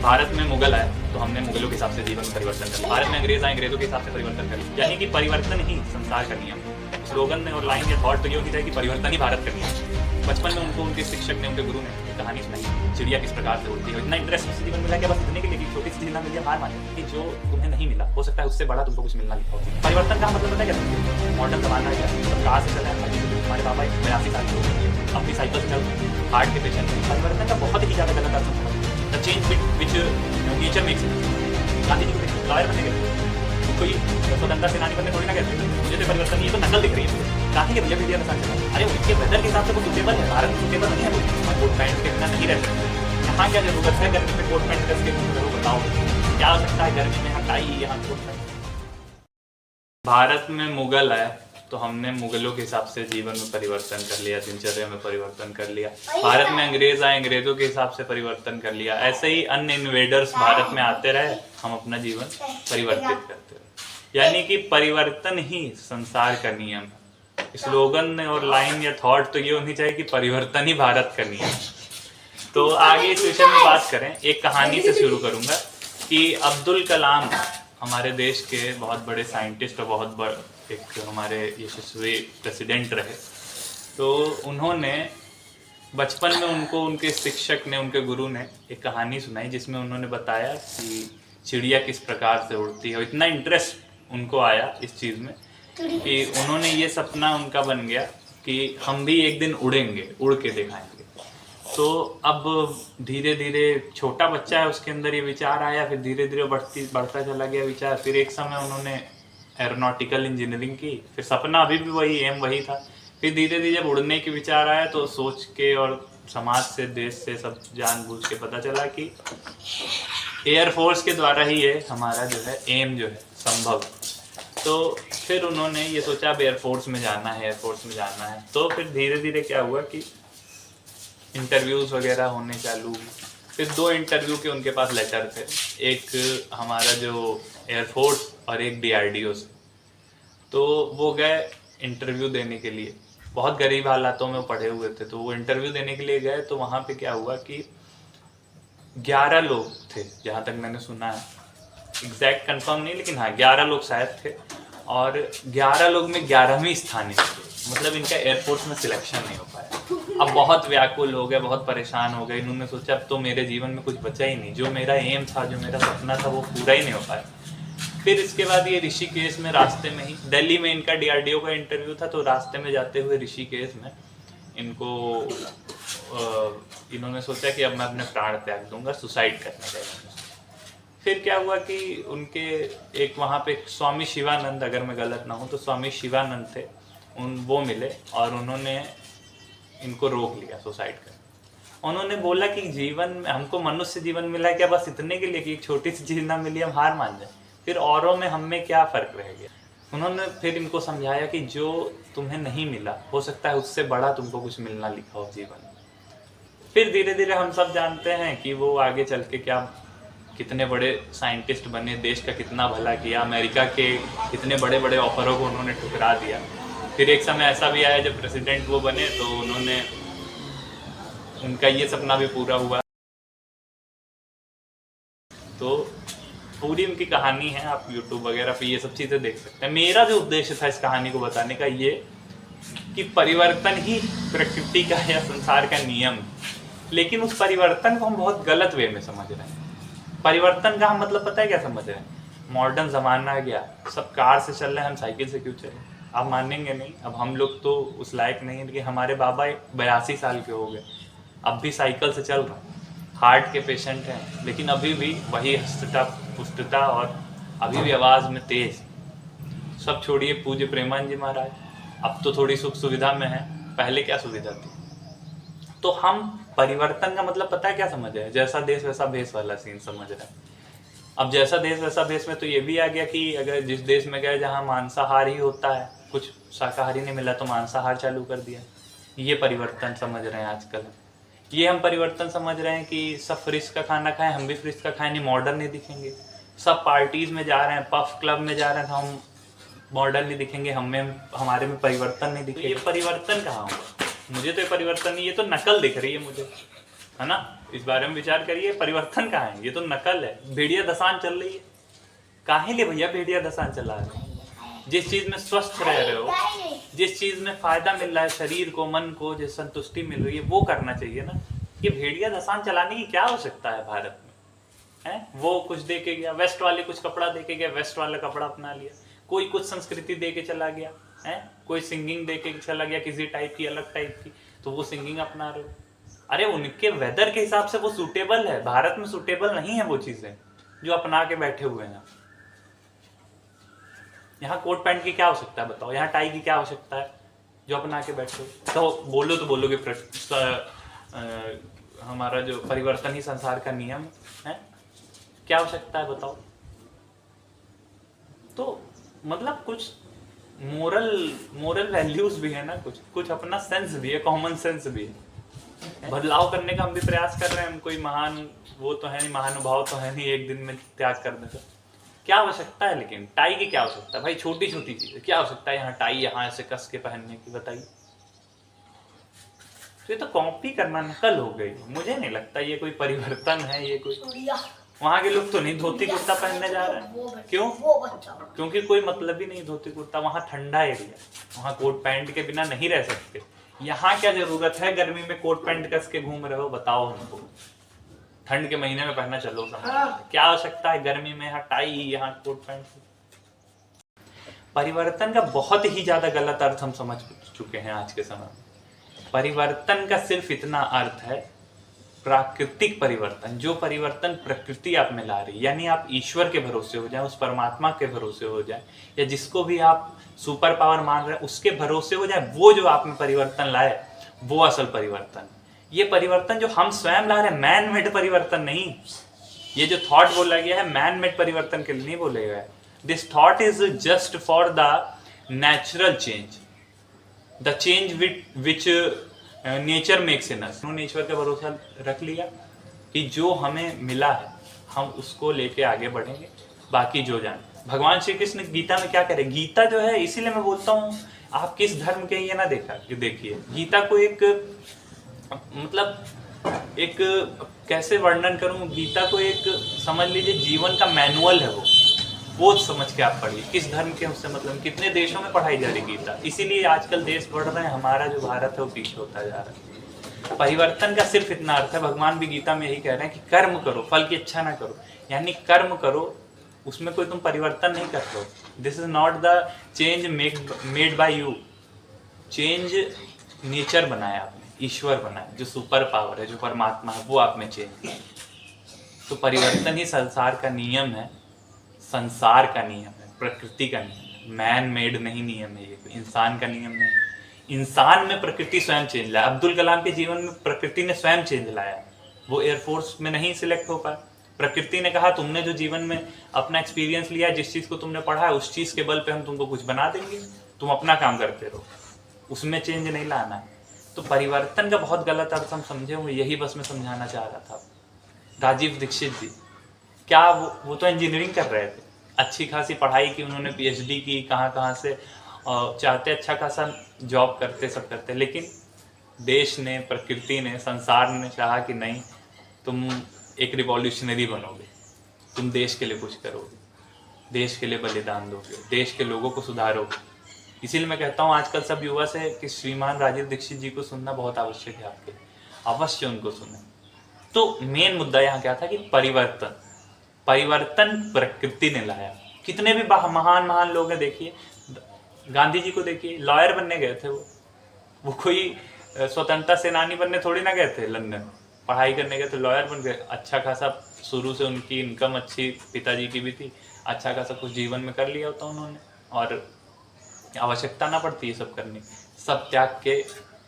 भारत में मुगल आए तो हमने मुगलों के हिसाब से जीवन में परिवर्तन कर, भारत में अंग्रेज आए अंग्रेजों के हिसाब से परिवर्तन कर, यानी कि परिवर्तन ही संसार का नियम। स्लोगन ने और लाइन या थॉट तो ये होनी चाहिए कि परिवर्तन ही भारत का नियम। बचपन में उनको उनके शिक्षक ने, उनके गुरु ने एक कहानी सुनाई, चिड़िया किस प्रकार से उड़ती है। इतना इंटरेस्ट उस जीवन मिला कि बस इतने के लिए छोटी सी चीज ना मिली हार माने कि जो तुम्हें नहीं मिला हो सकता है उससे बड़ा तुमको कुछ मिलना लिखा हो। परिवर्तन का मतलब पता है क्या? मॉडर्न जमाना है, सब कार से चल रहे हैं। हमारे बाबा 82 साल के हो, अपनी साइकिल से चल रहे हैं, हार्ट के पेशेंट हैं। परिवर्तन का बहुत ही ज्यादा गलत अर्थ है। The change which nature makes. Gandhi ji को देखिए, लॉयर बने गए, कोई स्वतंत्रता सेनानी बनने थोड़ी ना कहते हैं। मुझे तो परिवर्तन ये तो नकल दिख रही है। काहे के भैया मीडिया का साथ चला, अरे उनके वेदर के हिसाब से वो सुटेबल है, भारत में सुटेबल नहीं है। वो कोट पैंट के बिना नहीं रह सकते। यहाँ क्या जरूरत है गर्मी में कोट पैंट ड्रेस के? बताओ क्या हो सकता है गर्मी में हटाई यहाँ कोट पैंट। भारत में मुगल आए तो हमने मुगलों के हिसाब से जीवन में परिवर्तन कर लिया, दिनचर्या में परिवर्तन कर लिया। भारत में अंग्रेज आए अंग्रेजों के हिसाब से परिवर्तन कर लिया। ऐसे ही अन्य इन्वेडर्स भारत में आते रहे, हम अपना जीवन परिवर्तित करते रहे। यानी कि परिवर्तन ही संसार का नियम है। स्लोगन और लाइन या थॉट तो ये होनी चाहिए कि परिवर्तन ही भारत का नियम है। तो आगे इस विषय में बात करें, एक कहानी से शुरू करूंगा कि अब्दुल कलाम हमारे देश के बहुत बड़े साइंटिस्ट और बहुत बड़े एक हमारे यशस्वी प्रेसिडेंट रहे। तो उन्होंने बचपन में उनको उनके शिक्षक ने, उनके गुरु ने एक कहानी सुनाई जिसमें उन्होंने बताया कि चिड़िया किस प्रकार से उड़ती है। इतना इंटरेस्ट उनको आया इस चीज़ में कि उन्होंने ये सपना उनका बन गया कि हम भी एक दिन उड़ेंगे, उड़ के दिखाएंगे। तो अब धीरे धीरे छोटा बच्चा है, उसके अंदर ये विचार आया, फिर धीरे धीरे बढ़ता चला गया विचार। फिर एक समय उन्होंने एरोनॉटिकल इंजीनियरिंग की, फिर सपना अभी भी वही, एम वही था। फिर धीरे धीरे जब उड़ने के विचार आया तो सोच के और समाज से, देश से, सब जानबूझ के पता चला कि एयरफोर्स के द्वारा ही ये हमारा जो है एम जो है संभव। तो फिर उन्होंने ये सोचा अब एयरफोर्स में जाना है, एयरफोर्स में जाना है। तो फिर धीरे धीरे क्या हुआ कि इंटरव्यूज वगैरह होने चालू। फिर 2 इंटरव्यू के उनके पास लेटर थे, एक हमारा जो एयरफोर्स और एक DRDO से। तो वो गए इंटरव्यू देने के लिए, बहुत गरीब हालातों में पढ़े हुए थे। तो वो इंटरव्यू देने के लिए गए तो वहाँ पे क्या हुआ कि 11 लोग थे, जहाँ तक मैंने सुना है, एग्जैक्ट कंफर्म नहीं, लेकिन हाँ 11 लोग शायद थे। और 11 लोग में 11वीं स्थानीय थे, मतलब इनका एयरफोर्स में सिलेक्शन नहीं हो पाया। अब बहुत व्याकुल हो गए, बहुत परेशान हो गए। इन्होंने सोचा अब तो मेरे जीवन में कुछ बचा ही नहीं, जो मेरा एम था, जो मेरा सपना था, वो पूरा ही नहीं हो पाया। फिर इसके बाद ये ऋषिकेश में, रास्ते में ही, दिल्ली में इनका DRDO का इंटरव्यू था, तो रास्ते में जाते हुए ऋषिकेश में इन्होंने सोचा कि अब मैं अपने प्राण त्याग दूंगा, सुसाइड करने का। फिर क्या हुआ कि उनके एक वहाँ पे स्वामी शिवानंद, अगर मैं गलत ना हूँ तो स्वामी शिवानंद थे, वो मिले और उन्होंने इनको रोक लिया सुसाइड कर। उन्होंने बोला कि जीवन में हमको मनुष्य जीवन मिला है क्या बस इतने के लिए कि एक छोटी सी चीज ना मिली हम हार मान जाए, फिर औरों में हम में क्या फर्क रह गया। उन्होंने फिर इनको समझाया कि जो तुम्हें नहीं मिला हो सकता है उससे बड़ा तुमको कुछ मिलना लिखा हो जीवन में। फिर धीरे धीरे हम सब जानते हैं कि वो आगे चल के क्या कितने बड़े साइंटिस्ट बने, देश का कितना भला किया, अमेरिका के कितने बड़े बड़े ऑफरों को उन्होंने ठुकरा दिया। फिर एक समय ऐसा भी आया जब प्रेसिडेंट वो बने तो उन्होंने, उनका ये सपना भी पूरा हुआ। तो पूरी उनकी कहानी है, आप YouTube वगैरह पे ये सब चीज़ें देख सकते हैं। मेरा जो उद्देश्य था इस कहानी को बताने का ये कि परिवर्तन ही प्रकृति का या संसार का नियम, लेकिन उस परिवर्तन को हम बहुत गलत वे में समझ रहे हैं। परिवर्तन का हम मतलब पता है क्या समझ रहे हैं? मॉडर्न जमाना आ गया, सब कार से चल रहे हैं, हम साइकिल से क्यों चले? आप मानेंगे नहीं, अब हम लोग तो उस लायक नहीं है कि हमारे बाबा 82 साल के हो गए, अब भी साइकिल से चल रहे हैं, हार्ट के पेशेंट हैं, लेकिन अभी भी वही हस्तता पुष्टता और अभी भी आवाज़ में तेज। सब छोड़िए पूज्य प्रेमानंद जी महाराज, अब तो थोड़ी सुख सुविधा में है, पहले क्या सुविधा थी? तो हम परिवर्तन का मतलब पता है क्या समझ रहे हैं? जैसा देश वैसा भेष वाला सीन समझ रहे हैं। अब जैसा देश वैसा भेष में तो ये भी आ गया कि अगर जिस देश में गए जहाँ मांसाहार ही होता है, कुछ शाकाहारी नहीं मिला तो मांसाहार चालू कर दिया। ये परिवर्तन समझ रहे हैं आजकल। ये हम परिवर्तन समझ रहे हैं कि सब फ्रिज का खाना खाएं, हम भी फ्रिज का खाएं, नहीं मॉडर्न नहीं दिखेंगे। सब पार्टीज में जा रहे हैं, पफ क्लब में जा रहे हैं, तो हम मॉडर्न नहीं दिखेंगे, हमारे में परिवर्तन नहीं दिखेगा। ये परिवर्तन कहाँ हुआ? मुझे तो ये परिवर्तन नहीं, ये तो नकल दिख रही है मुझे, है ना? इस बारे में विचार करिए, परिवर्तन कहाँ है? ये तो नकल है, भेड़िया दसान चल रही है। काहे लिए भैया भेड़िया दसान चला रहे हो? जिस चीज में स्वस्थ रह रहे हो, जिस चीज में फायदा मिल रहा है शरीर को, मन को, जिस संतुष्टि मिल रही है, वो करना चाहिए ना। ये भेड़िया दसान चलाने की क्या आवश्यकता है भारत में? है वो कुछ दे के गया, वेस्ट वाले कुछ कपड़ा दे के गया, वेस्ट वाला कपड़ा अपना लिया। कोई कुछ संस्कृति दे के चला गया है, कोई सिंगिंग दे के चला गया किसी टाइप की, अलग टाइप की, तो वो सिंगिंग अपना रहे हो। अरे उनके वेदर के हिसाब से वो सूटेबल है, भारत में सूटेबल नहीं है वो चीजें जो अपना के बैठे हुए हैं। यहाँ कोट पैंट की क्या आवश्यकता है बताओ? यहाँ टाई की क्या आवश्यकता है जो अपना के बैठे हो? तो बोलोगे हमारा जो परिवर्तन ही संसार का नियम है, क्या आवश्यकता है बताओ? तो मतलब कुछ मोरल वैल्यूज भी है ना, कुछ अपना सेंस भी है, कॉमन सेंस भी है। बदलाव करने का हम भी प्रयास कर रहे हैं। हम कोई महान वो तो है नहीं, महानुभाव तो है नहीं एक दिन में त्याग करने का। क्या आवश्यकता है लेकिन टाई की क्या आवश्यकता है भाई? छोटी छोटी चीजें क्या आवश्यकता है यहाँ टाई यहाँ ऐसे कस के पहनने की, बताइए। तो ये तो कॉपी करना, नकल हो गई। मुझे नहीं लगता ये कोई परिवर्तन है। ये कोई वहां के लोग तो नहीं धोती कुर्ता पहनने जा रहे हैं। क्यों? क्योंकि कोई मतलब ही नहीं धोती कुर्ता। वहां ठंडा एरिया, वहां कोट पैंट के बिना नहीं रह सकते। यहाँ क्या जरूरत है गर्मी में कोट पैंट कस के घूम रहे हो? बताओ हमको। ठंड के महीने में पहनना चलो समझ, क्या आवश्यकता है गर्मी में यहाँ टाई, यहाँ कोट पैंट? परिवर्तन का बहुत ही ज्यादा गलत अर्थ हम समझ चुके हैं आज के समय में। परिवर्तन का सिर्फ इतना अर्थ है प्राकृतिक परिवर्तन, जो परिवर्तन प्रकृति आप में ला रही, यानी आप ईश्वर के भरोसे हो जाए, उस परमात्मा के भरोसे हो जाए, या जिसको भी आप सुपर पावर मान रहे हैं उसके भरोसे हो जाए, वो जो आप में परिवर्तन लाए वो असल परिवर्तन। ये परिवर्तन जो हम स्वयं ला रहे हैं, मैन मेड परिवर्तन नहीं। ये जो थॉट बोला गया है मैन मेड परिवर्तन के लिए नहीं बोला गया है। This thought is just for the natural change, the change which nature makes in us. उन्होंने ईश्वर का भरोसा रख लिया कि जो हमें मिला है हम उसको लेके आगे बढ़ेंगे, बाकी जो जाने। भगवान श्री कृष्ण गीता में क्या करे? गीता जो है, इसीलिए मैं बोलता हूँ आप किस धर्म के ये ना देखिए। गीता को एक मतलब एक कैसे वर्णन करूं, गीता को एक समझ लीजिए जीवन का मैनुअल है। वो समझ के आप पढ़िए किस धर्म के उससे मतलब, कितने देशों में पढ़ाई जा रही गीता। इसीलिए आजकल देश बढ़ रहे हैं, हमारा जो भारत है वो पीछे होता जा रहा है। परिवर्तन का सिर्फ इतना अर्थ है, भगवान भी गीता में यही कह रहे हैं कि कर्म करो, फल की इच्छा ना करो। यानी कर्म करो, उसमें कोई तुम परिवर्तन नहीं कर रहे हो। This is not the change made by you. Change nature बनाया आपने, ईश्वर बनाया, जो सुपर पावर है, जो परमात्मा है, वो आप में चेंज है। तो परिवर्तन ही संसार का नियम है, संसार का नियम है, प्रकृति का नियम है। मैन मेड नहीं नियम है ये, इंसान का नियम नहीं। इंसान में प्रकृति स्वयं चेंज लाया। अब्दुल कलाम के जीवन में प्रकृति ने स्वयं चेंज लाया। वो एयरफोर्स में नहीं सिलेक्ट हो पाया। प्रकृति ने कहा तुमने जो जीवन में अपना एक्सपीरियंस लिया, जिस चीज को तुमने पढ़ा है, उस चीज के बल पे हम तुमको कुछ बना देंगे, तुम अपना काम करते रहो, उसमें चेंज नहीं लाना है। तो परिवर्तन का बहुत गलत अर्थ हम समझे हुए, यही बस मैं समझाना चाह रहा था। राजीव दीक्षित जी, क्या वो तो इंजीनियरिंग कर रहे थे, अच्छी खासी पढ़ाई की उन्होंने, पीएचडी की, कहाँ से, चाहते अच्छा खासा जॉब करते, सब करते, लेकिन देश ने, प्रकृति ने, संसार ने चाहा कि नहीं, तुम एक रिवॉल्यूशनरी बनोगे, तुम देश के लिए कुछ करोगे, देश के लिए बलिदान दोगे, देश के लोगों को सुधारोगे। इसीलिए मैं कहता हूँ आजकल सब युवा से कि श्रीमान राजीव दीक्षित जी को सुनना बहुत आवश्यक है आपके, अवश्य उनको सुने। तो मेन मुद्दा यहाँ क्या था कि परिवर्तन प्रकृति ने लाया। कितने भी महान लोग हैं, देखिए गांधी जी को देखिए, लॉयर बनने गए थे वो कोई स्वतंत्रता सेनानी बनने थोड़ी ना गए थे, लंदन पढ़ाई करने गए थे, लॉयर बन गए। अच्छा खासा शुरू से उनकी इनकम अच्छी पिताजी की भी थी, अच्छा खासा कुछ जीवन में कर लिया होता उन्होंने, और आवश्यकता ना पड़ती है सब करने, सब त्याग के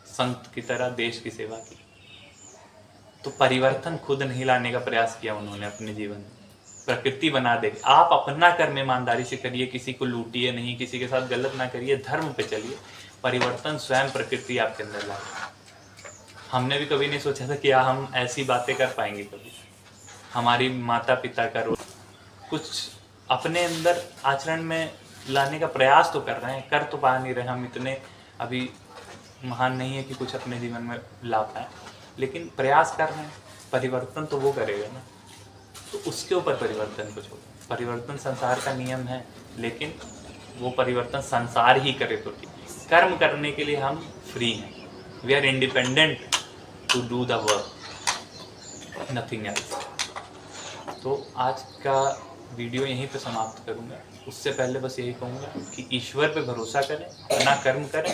संत की तरह देश की सेवा की। तो परिवर्तन खुद नहीं लाने का प्रयास किया उन्होंने अपने जीवन में, प्रकृति बना देगी। आप अपना कर्म ईमानदारी से करिए, किसी को लूटिए नहीं, किसी के साथ गलत ना करिए, धर्म पे चलिए, परिवर्तन स्वयं प्रकृति आपके अंदर लाए। हमने भी कभी नहीं सोचा था कि हम ऐसी बातें कर पाएंगे कभी। हमारी माता पिता का रोल कुछ अपने अंदर आचरण में लाने का प्रयास तो कर रहे हैं, कर तो पा नहीं रहे। हम इतने अभी महान नहीं है कि कुछ अपने जीवन में ला पाए, लेकिन प्रयास कर रहे हैं। परिवर्तन तो वो करेगा ना, तो उसके ऊपर परिवर्तन कुछ होगा। परिवर्तन संसार का नियम है, लेकिन वो परिवर्तन संसार ही करे तो ठीक। कर्म करने के लिए हम फ्री हैं, we are independent to do the work, nothing else. तो आज का वीडियो यहीं पे समाप्त करूँगा। उससे पहले बस यही कहूँगा कि ईश्वर पे भरोसा करें, अपना कर्म करें।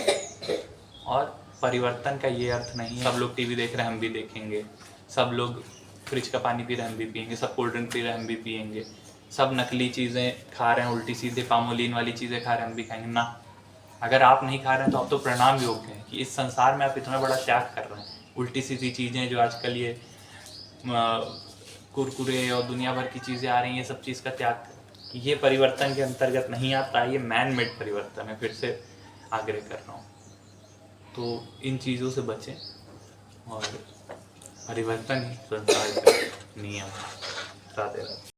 और परिवर्तन का ये अर्थ नहीं है सब लोग टीवी देख रहे हैं हम भी देखेंगे, सब लोग फ्रिज का पानी पी रहे हैं हम भी पियेंगे, सब कोल्ड ड्रिंक पी रहे हैं हम भी पियेंगे, सब नकली चीज़ें खा रहे हैं, उल्टी सीधे पामोलिन वाली चीज़ें खा रहे हैं हम भी खाएंगे ना। अगर आप नहीं खा रहे हैं तो आप तो प्रणाम योग्य हैं कि इस संसार में आप इतना बड़ा त्याग कर रहे हैं। उल्टी सीधी चीज़ें जो आजकल ये कुरकुरे और दुनिया भर की चीज़ें आ रही हैं, ये सब चीज़ का त्याग, ये परिवर्तन के अंतर्गत नहीं आता है, ये मैन मेड परिवर्तन है। फिर से आग्रह कर रहा हूँ, तो इन चीज़ों से बचें और परिवर्तन ही संसार का नियम है। राधे राधे।